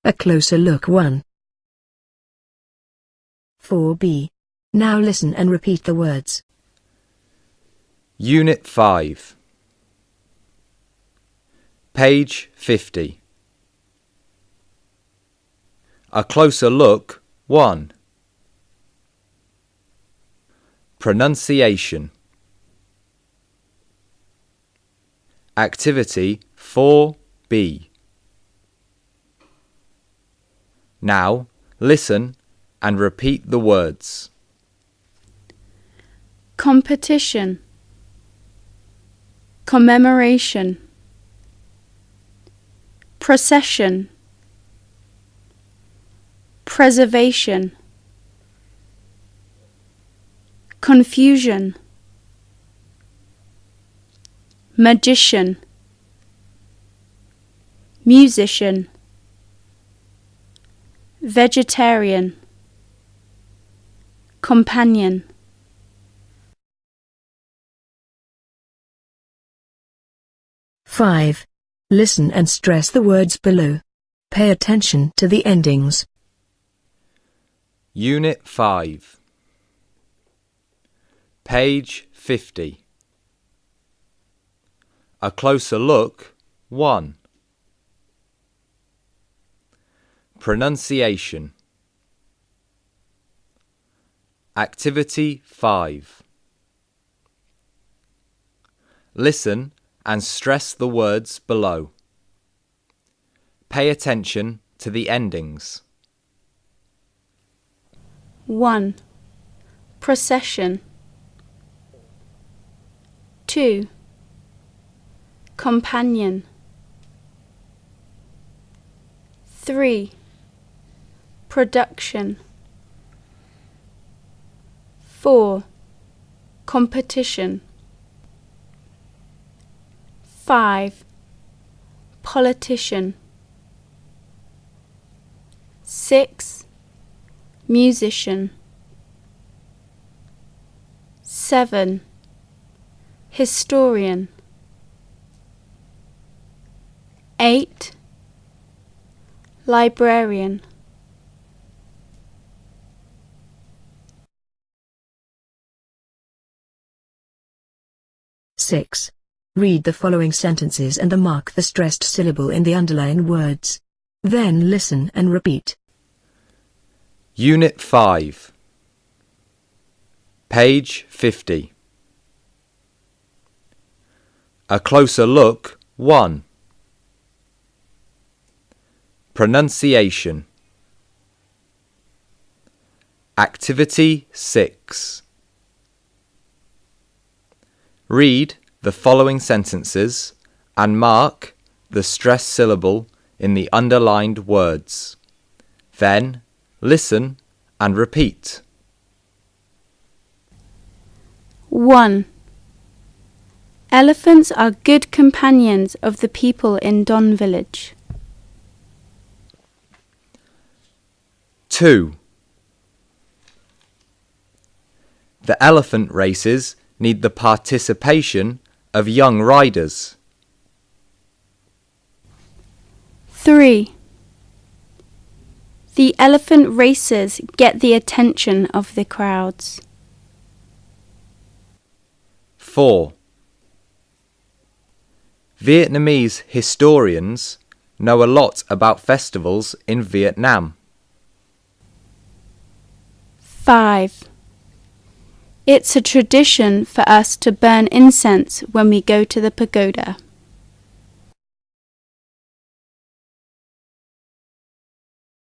A closer look 1. 4b. Now listen and repeat the words. Unit 5. Page 50. A closer look 1. Pronunciation. Activity 4b. Now listen and repeat the words. Competition, commemoration, procession, preservation, confusion, magician, musician, vegetarian, companion. Five. Listen and stress the words below. Pay attention to the endings. Unit 5. Page 50. A closer look 1. Pronunciation. Activity 5. Listen and stress the words below. Pay attention to the endings. 1. Procession. 2. Companion. 3. Production. 4. Competition. 5. Politician. 6. Musician. 7. Historian. 8. Librarian. 6. Read the following sentences and mark the stressed syllable in the underlined words. Then listen and repeat. Unit 5. Page 50. A closer look 1. Pronunciation. Activity 6. Read the following sentences and mark the stressed syllable in the underlined words. Then listen and repeat. 1. Elephants are good companions of the people in Don Village. 2. The elephant races need the participation of young riders. 3. The elephant races get the attention of the crowds. 4. Vietnamese historians know a lot about festivals in Vietnam. 5. It's a tradition for us to burn incense when we go to the pagoda.